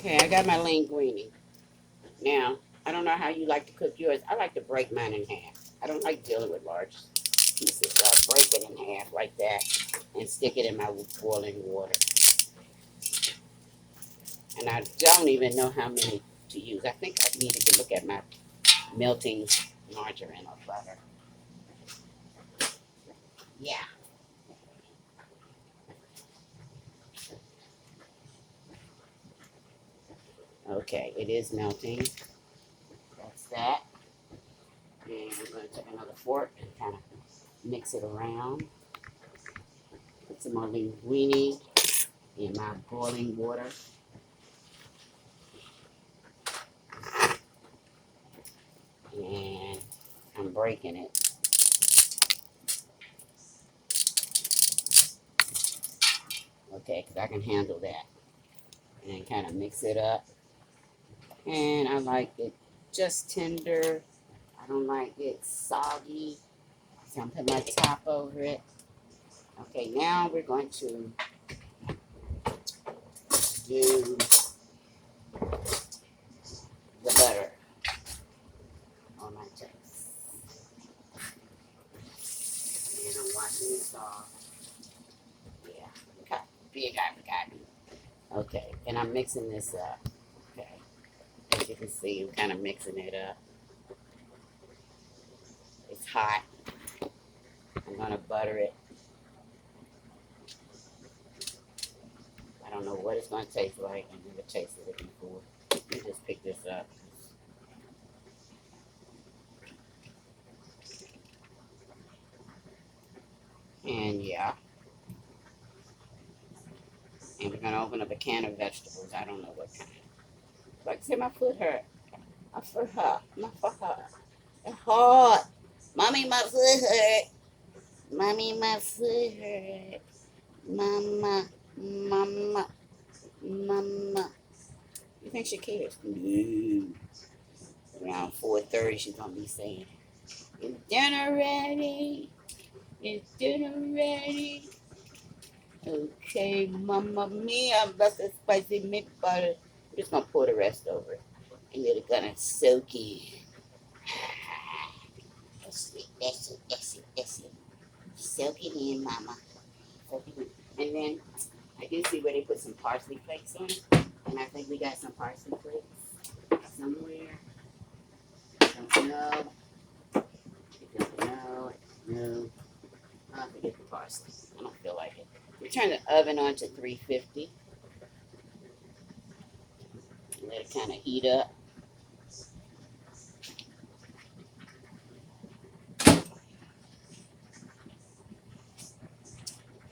Okay, I got my linguine. Now, I don't know how you like to cook yours. I like to break mine in half. I don't like dealing with large pieces, so I break it in half like that and stick it in my boiling water. And I don't even know how many to use. I think I needed to look at my melting margarine or butter. Yeah. Okay, it is melting. That's that. And we're going to take another fork and kind of mix it around. Put some more linguine in my boiling water. And I'm breaking it. Okay, because I can handle that. And kind of mix it up. And I like it just tender. I don't like it soggy. So I'm putting my top over it. Okay, now we're going to do the butter on my toast. And I'm washing this off. Yeah, look how big I've gotten. Okay, and I'm mixing this up. Okay, as you can see, I'm kind of mixing it up. It's hot. I'm gonna butter it. I don't know what it's gonna taste like. I've never tasted it before. Let me just pick this up. And yeah, and we're gonna open up a can of vegetables. I don't know what kind. Like I said, my foot hurt. My foot hurt. My foot hurt. It's hard. Mommy, my foot hurt. Mommy, my foot hurt. Mama, mama, mama. You think she cares? No. Around 4:30, she's gonna be saying, "Is dinner ready? Is dinner ready?" Okay, Mama Mia, that's a spicy meatball. I'm just gonna pour the rest over it. And then it's gonna soak in. That's it, that's it, that's it, that's it. Soak it in, Mama. Soak it in. And then I do see where they put some parsley flakes on it. And I think we got some parsley flakes somewhere. I don't know. I don't know. No. I'll forget the parsley. I don't feel like it. We turn the oven on to 350. Let it kind of heat up.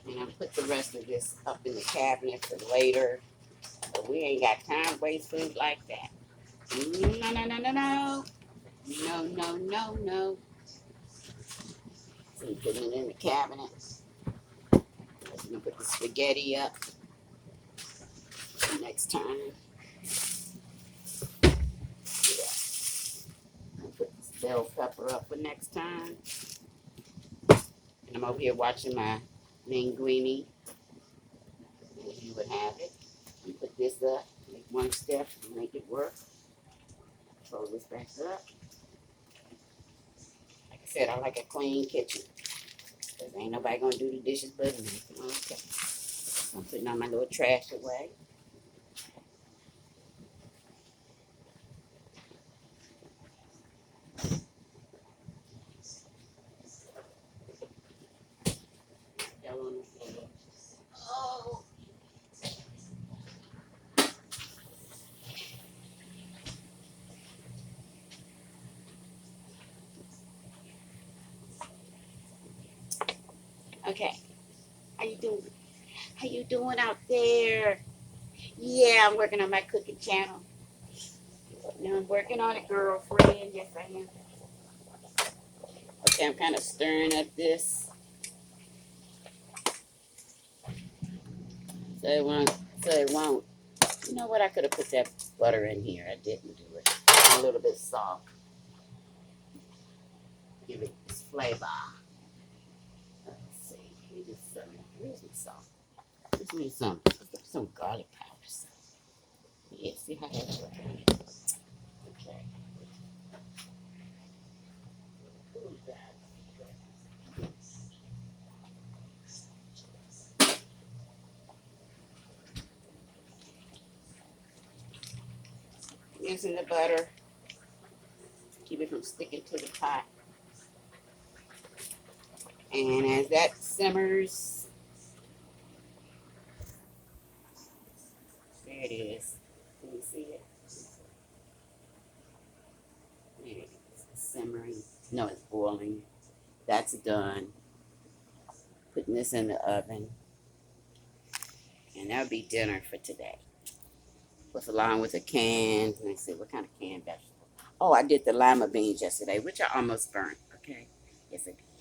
And I'll put the rest of this up in the cabinet for later. But we ain't got time to waste food like that. No, no, no, no, no. No, no, no, no. So you put it in the cabinet. I'm gonna put the spaghetti up next time. Yeah. I'll put this bell pepper up for next time. And I'm over here watching my linguine. As you would have it. You put this up, make one step, and make it work. Fold this back up. Like I said, I like a clean kitchen. Because ain't nobody gonna do the dishes but me. Okay. I'm putting all my little trash away. Oh. Okay. How you doing? How you doing out there? Yeah, I'm working on my cooking channel. Now I'm working on it, girlfriend. Yes, I am. Okay, I'm kind of stirring up this. So it won't. So it won't. You know what? I could have put that butter in here. I didn't do it. A little bit soft. Give it this flavor. Let's see. Maybe some. Where's the salt? Just need some garlic powder. Yeah, see, see how that's right. Okay. Using the butter, keep it from sticking to the pot. And as that simmers, there it is. Can you see it? There it is. It's simmering. No, it's boiling. That's done. Putting this in the oven. And that'll be dinner for today. With along with a canned, let me see, what kind of canned vegetable? Oh, I did the lima beans yesterday, which I almost burnt. Okay. Yes, I did.